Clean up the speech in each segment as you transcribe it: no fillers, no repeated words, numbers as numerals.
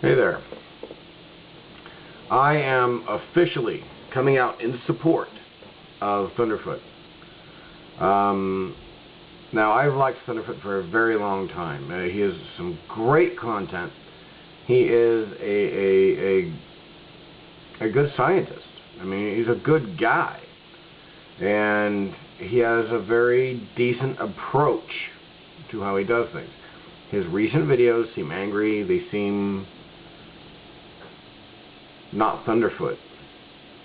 Hey there. I am officially coming out in support of Thunderfoot. Now, I've liked Thunderfoot for a very long time. He has some great content. He is a good scientist. I mean, he's a good guy. And he has a very decent approach to how he does things. His recent videos seem angry. They seem not Thunderfoot.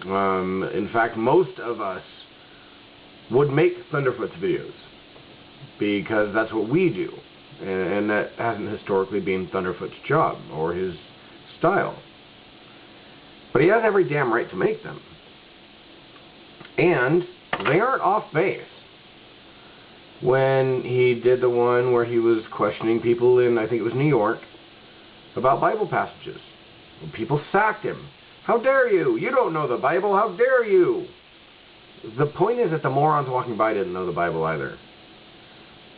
In fact, most of us would make Thunderfoot's videos because that's what we do, and that hasn't historically been Thunderfoot's job or his style. But he has every damn right to make them, and they aren't off base. When he did the one where he was questioning people in, I think it was New York, about Bible passages, people sacked him. How dare you? You don't know the Bible. How dare you? The point is that the morons walking by didn't know the Bible either.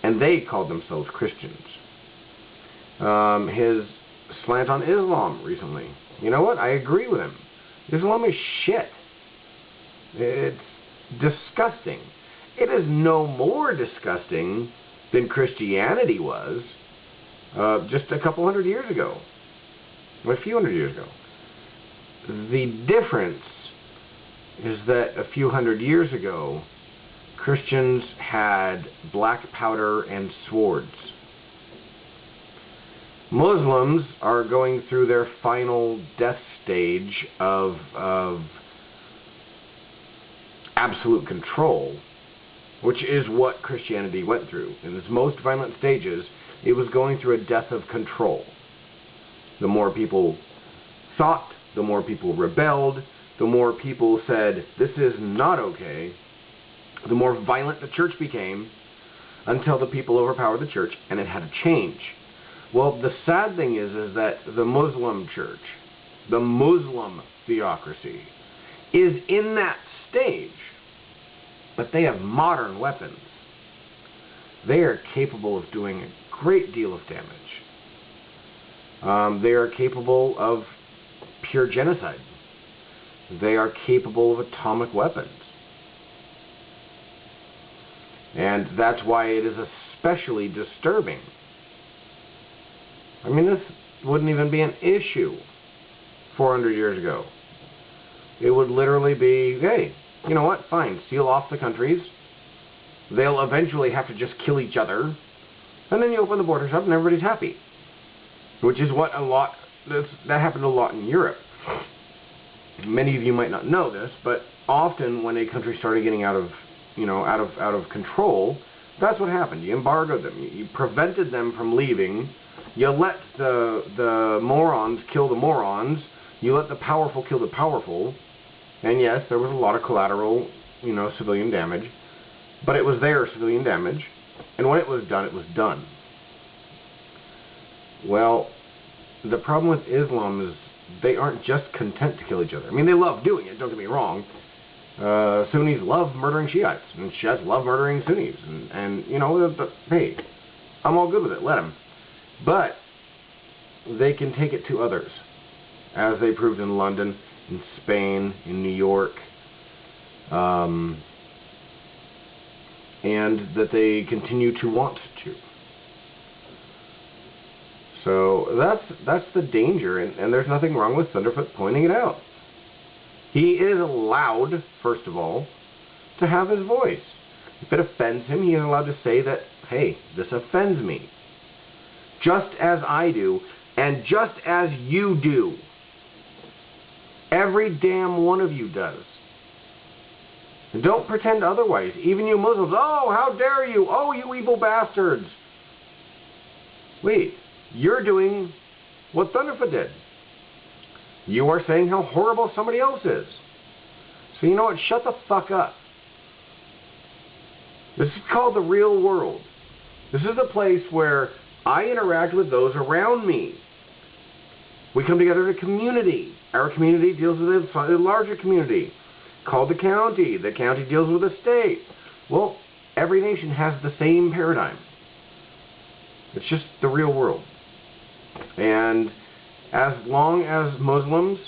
And they called themselves Christians. His slant on Islam recently. You know what? I agree with him. Islam is shit. It's disgusting. It is no more disgusting than Christianity was just a couple hundred years ago. A few hundred years ago. The difference is that a few hundred years ago, Christians had black powder and swords. Muslims are going through their final death stage of absolute control, which is what Christianity went through. In its most violent stages, it was going through a death of control. The more people thought, the more people rebelled, the more people said, this is not okay, the more violent the church became, until the people overpowered the church, and it had to change. Well, the sad thing is that the Muslim church, the Muslim theocracy, is in that stage, but they have modern weapons. They are capable of doing a great deal of damage. They are capable of pure genocide. They are capable of atomic weapons. And that's why it is especially disturbing. I mean, this wouldn't even be an issue 400 years ago. It would literally be, hey, you know what, fine, seal off the countries. They'll eventually have to just kill each other. And then you open the borders up and everybody's happy. Which is what that happened a lot in Europe. Many of you might not know this, but often when a country started getting out of control, that's what happened. You embargoed them. You prevented them from leaving. You let the morons kill the morons. You let the powerful kill the powerful. And yes, there was a lot of collateral, civilian damage, but it was their civilian damage. And when it was done, it was done. Well, the problem with Islam is they aren't just content to kill each other. I mean, they love doing it, don't get me wrong. Sunnis love murdering Shiites, and Shiites love murdering Sunnis. And hey, I'm all good with it, let them. But they can take it to others, as they proved in London, in Spain, in New York, and that they continue to want to. So that's the danger, and there's nothing wrong with Thunderfoot pointing it out. He is allowed, first of all, to have his voice. If it offends him, he is allowed to say that, hey, this offends me. Just as I do, and just as you do. Every damn one of you does. And don't pretend otherwise. Even you Muslims, oh, how dare you? Oh, you evil bastards. Wait. You're doing what Thunderfoot did. You are saying how horrible somebody else is. So you know what? Shut the fuck up. This is called the real world. This is a place where I interact with those around me. We come together as a community. Our community deals with a slightly larger community called the county. The county deals with the state. Well, every nation has the same paradigm. It's just the real world. And as long as Muslims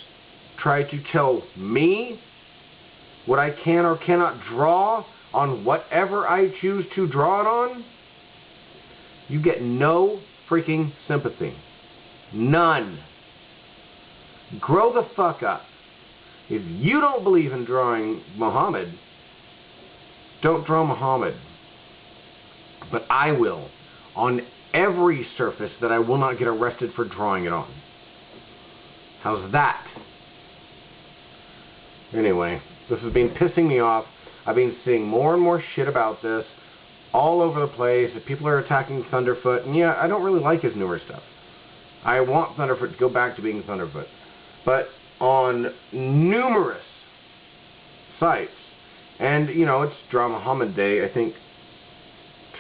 try to tell me what I can or cannot draw on whatever I choose to draw it on, you get no freaking sympathy. None. Grow the fuck up. If you don't believe in drawing Muhammad, don't draw Muhammad. But I will, on every surface that I will not get arrested for drawing it on. How's that? Anyway, this has been pissing me off. I've been seeing more and more shit about this all over the place. People are attacking Thunderfoot, and yeah, I don't really like his newer stuff. I want Thunderfoot to go back to being Thunderfoot. But on numerous sites, and you know, it's Draw Muhammad Day, I think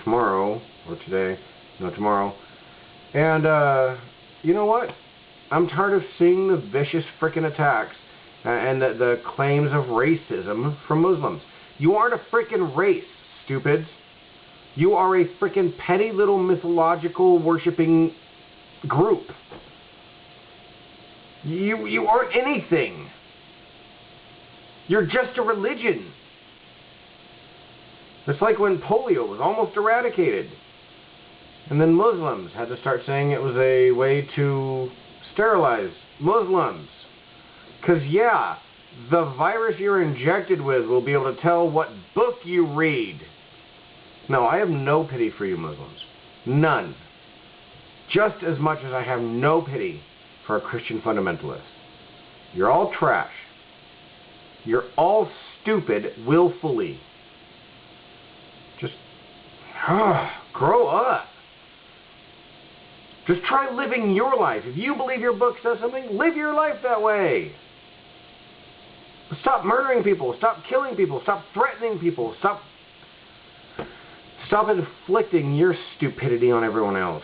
tomorrow, or today, no, tomorrow. And you know what? I'm tired of seeing the vicious frickin' attacks and the claims of racism from Muslims. You aren't a frickin' race, stupids. You are a frickin' petty little mythological worshipping group. You aren't anything. You're just a religion. It's like when polio was almost eradicated. And then Muslims had to start saying it was a way to sterilize Muslims. Because, yeah, the virus you're injected with will be able to tell what book you read. No, I have no pity for you Muslims. None. Just as much as I have no pity for a Christian fundamentalist. You're all trash. You're all stupid willfully. Just grow up. Just try living your life. If you believe your book says something, live your life that way. Stop murdering people. Stop killing people. Stop threatening people. Stop inflicting your stupidity on everyone else.